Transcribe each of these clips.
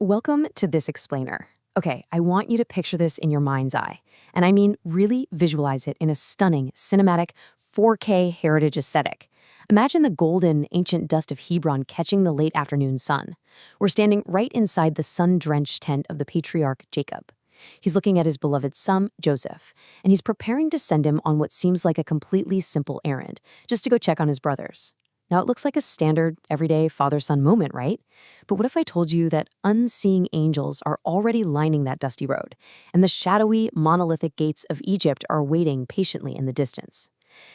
Welcome to this explainer. Okay, I want you to picture this in your mind's eye. And I mean, really visualize it in a stunning, cinematic, 4K heritage aesthetic. Imagine the golden, ancient dust of Hebron catching the late afternoon sun. We're standing right inside the sun-drenched tent of the patriarch Jacob. He's looking at his beloved son, Joseph, and he's preparing to send him on what seems like a completely simple errand, just to go check on his brothers. Now, it looks like a standard, everyday father-son moment, right? But what if I told you that unseeing angels are already lining that dusty road, and the shadowy, monolithic gates of Egypt are waiting patiently in the distance?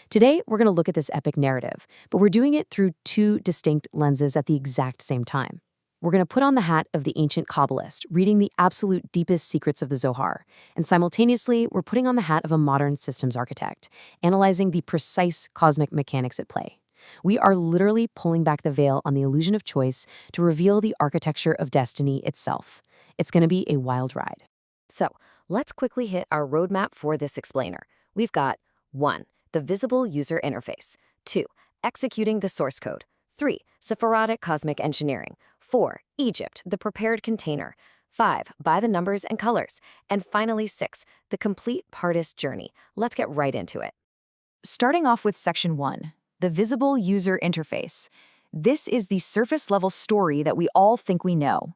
Today, we're going to look at this epic narrative, but we're doing it through two distinct lenses at the exact same time. We're going to put on the hat of the ancient Kabbalist, reading the absolute deepest secrets of the Zohar, and simultaneously, we're putting on the hat of a modern systems architect, analyzing the precise cosmic mechanics at play. We are literally pulling back the veil on the illusion of choice to reveal the architecture of destiny itself. It's going to be a wild ride. So, let's quickly hit our roadmap for this explainer. We've got 1. The visible user interface. 2. Executing the source code. 3. Sephirotic cosmic engineering. 4. Egypt, the prepared container. 5. By the numbers and colors. And finally 6. The complete Pardes journey. Let's get right into it. Starting off with Section 1, the visible user interface. This is the surface-level story that we all think we know.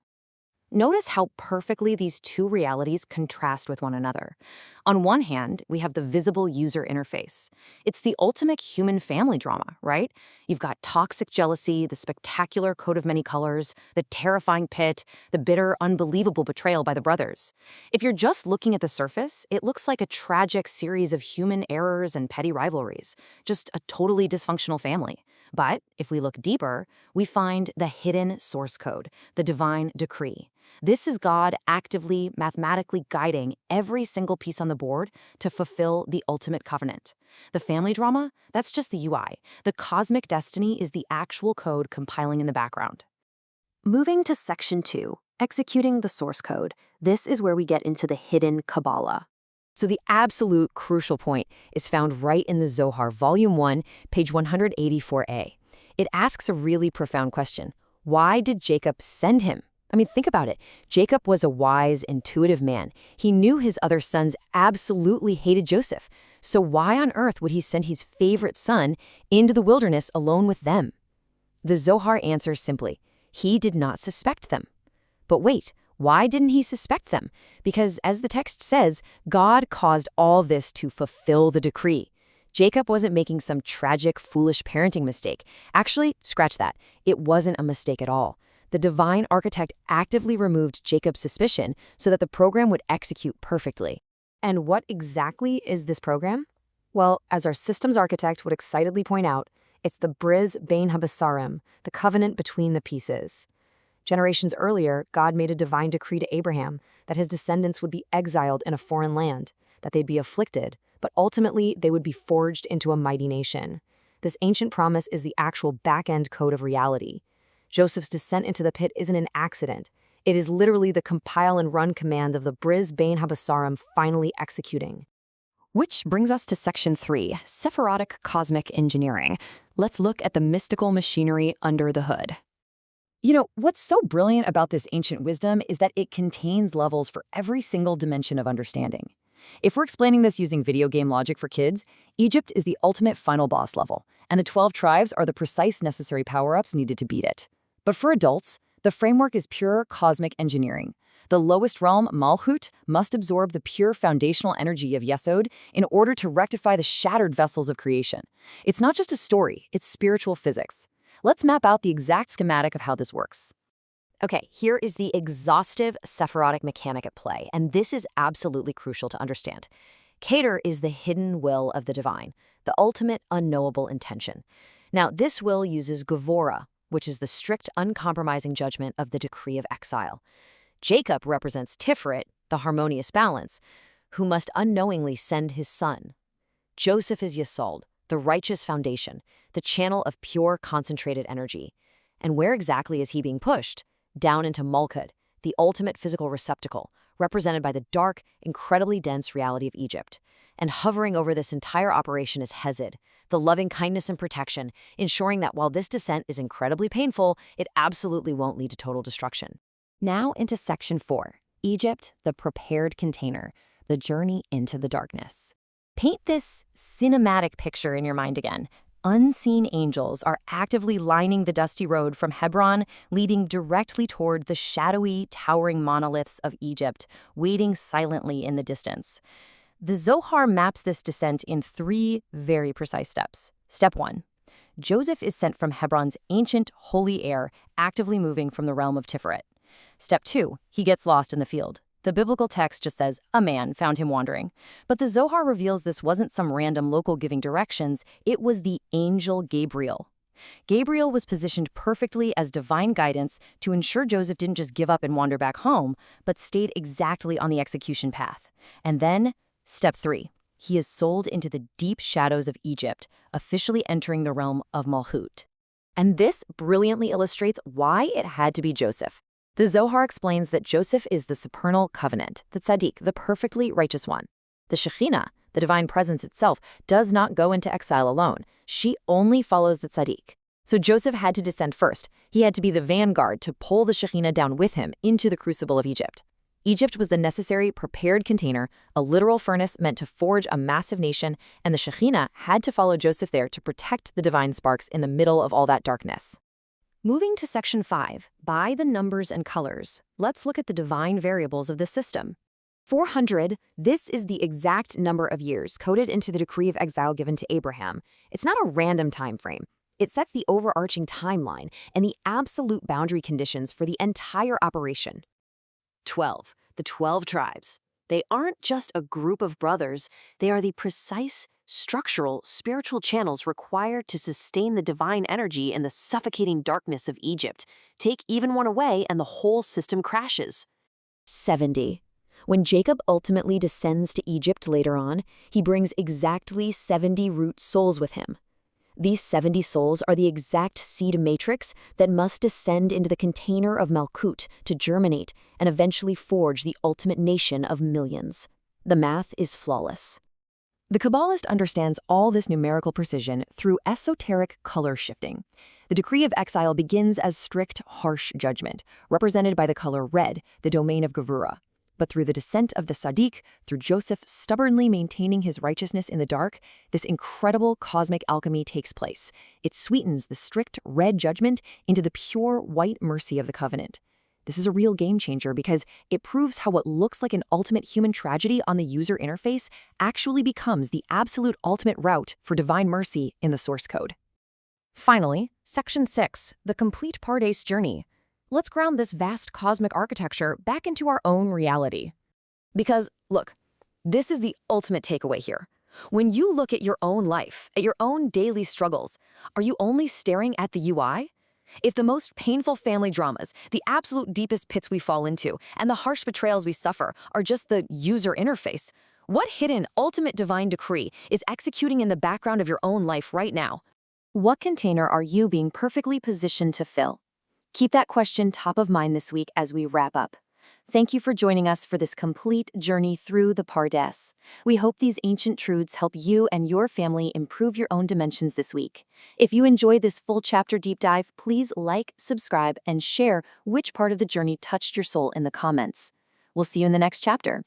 Notice how perfectly these two realities contrast with one another. On one hand, we have the visible user interface. It's the ultimate human family drama, right? You've got toxic jealousy, the spectacular coat of many colors, the terrifying pit, the bitter, unbelievable betrayal by the brothers. If you're just looking at the surface, it looks like a tragic series of human errors and petty rivalries, just a totally dysfunctional family. But if we look deeper, we find the hidden source code, the divine decree. This is God actively, mathematically guiding every single piece on the board to fulfill the ultimate covenant. The family drama, that's just the UI. The cosmic destiny is the actual code compiling in the background. Moving to Section 2, executing the source code. This is where we get into the hidden Kabbalah. So the absolute crucial point is found right in the Zohar, Volume 1, page 184a. It asks a really profound question. Why did Jacob send him? I mean, think about it. Jacob was a wise, intuitive man. He knew his other sons absolutely hated Joseph. So why on earth would he send his favorite son into the wilderness alone with them? The Zohar answers simply, he did not suspect them. But wait, why didn't he suspect them? Because as the text says, God caused all this to fulfill the decree. Jacob wasn't making some tragic, foolish parenting mistake. Actually, scratch that. It wasn't a mistake at all. The divine architect actively removed Jacob's suspicion so that the program would execute perfectly. And what exactly is this program? Well, as our systems architect would excitedly point out, it's the Bris Bein Habasarim, the covenant between the pieces. Generations earlier, God made a divine decree to Abraham that his descendants would be exiled in a foreign land, that they'd be afflicted, but ultimately they would be forged into a mighty nation. This ancient promise is the actual back-end code of reality. Joseph's descent into the pit isn't an accident. It is literally the compile and run command of the Bris Bein Habasarim finally executing. Which brings us to Section 3, Sephirotic cosmic engineering. Let's look at the mystical machinery under the hood. You know, what's so brilliant about this ancient wisdom is that it contains levels for every single dimension of understanding. If we're explaining this using video game logic for kids, Egypt is the ultimate final boss level, and the 12 tribes are the precise necessary power-ups needed to beat it. But for adults, the framework is pure cosmic engineering. The lowest realm, Malchut, must absorb the pure foundational energy of Yesod in order to rectify the shattered vessels of creation. It's not just a story, it's spiritual physics. Let's map out the exact schematic of how this works. Okay, here is the exhaustive Sephirotic mechanic at play, and this is absolutely crucial to understand. Keter is the hidden will of the divine, the ultimate unknowable intention. Now, this will uses Gevurah, which is the strict, uncompromising judgment of the decree of exile. Jacob represents Tiferet, the harmonious balance, who must unknowingly send his son. Joseph is Yesod, the righteous foundation, the channel of pure, concentrated energy. And where exactly is he being pushed? Down into Malchut, the ultimate physical receptacle, represented by the dark, incredibly dense reality of Egypt. And hovering over this entire operation is Hesed, the loving kindness and protection, ensuring that while this descent is incredibly painful, it absolutely won't lead to total destruction. Now into section 4, Egypt, the prepared container, the journey into the darkness. Paint this cinematic picture in your mind again. Unseen angels are actively lining the dusty road from Hebron, leading directly toward the shadowy, towering monoliths of Egypt, waiting silently in the distance. The Zohar maps this descent in 3 very precise steps. Step 1. Joseph is sent from Hebron's ancient holy air, actively moving from the realm of Sephirot. Step 2. He gets lost in the field. The biblical text just says, a man found him wandering. But the Zohar reveals this wasn't some random local giving directions, it was the angel Gabriel. Gabriel was positioned perfectly as divine guidance to ensure Joseph didn't just give up and wander back home, but stayed exactly on the execution path. And then, step 3. He is sold into the deep shadows of Egypt, officially entering the realm of Malchut. And this brilliantly illustrates why it had to be Joseph. The Zohar explains that Joseph is the supernal covenant, the tzaddik, the perfectly righteous one. The Shekhinah, the divine presence itself, does not go into exile alone. She only follows the tzaddik. So Joseph had to descend first. He had to be the vanguard to pull the Shekhinah down with him into the crucible of Egypt. Egypt was the necessary, prepared container, a literal furnace meant to forge a massive nation, and the Shekhinah had to follow Joseph there to protect the divine sparks in the middle of all that darkness. Moving to section 5, by the numbers and colors, let's look at the divine variables of the system. 400, this is the exact number of years coded into the decree of exile given to Abraham. It's not a random time frame. It sets the overarching timeline and the absolute boundary conditions for the entire operation. 12, the 12 tribes. They aren't just a group of brothers, they are the precise, structural, spiritual channels required to sustain the divine energy in the suffocating darkness of Egypt. Take even one away and the whole system crashes. 70. When Jacob ultimately descends to Egypt later on, he brings exactly 70 root souls with him. These 70 souls are the exact seed matrix that must descend into the container of Malchut to germinate and eventually forge the ultimate nation of millions. The math is flawless. The Kabbalist understands all this numerical precision through esoteric color shifting. The decree of exile begins as strict, harsh judgment, represented by the color red, the domain of Gevurah. But through the descent of the Sadiq, through Joseph stubbornly maintaining his righteousness in the dark, this incredible cosmic alchemy takes place. It sweetens the strict red judgment into the pure white mercy of the covenant. This is a real game changer because it proves how what looks like an ultimate human tragedy on the user interface actually becomes the absolute ultimate route for divine mercy in the source code. Finally, section 6, the complete Pardes journey. Let's ground this vast cosmic architecture back into our own reality. Because, look, this is the ultimate takeaway here. When you look at your own life, at your own daily struggles, are you only staring at the UI? If the most painful family dramas, the absolute deepest pits we fall into, and the harsh betrayals we suffer are just the user interface, what hidden ultimate divine decree is executing in the background of your own life right now? What container are you being perfectly positioned to fill? Keep that question top of mind this week as we wrap up. Thank you for joining us for this complete journey through the Pardes. We hope these ancient truths help you and your family improve your own dimensions this week. If you enjoyed this full chapter deep dive, please like, subscribe, and share which part of the journey touched your soul in the comments. We'll see you in the next chapter.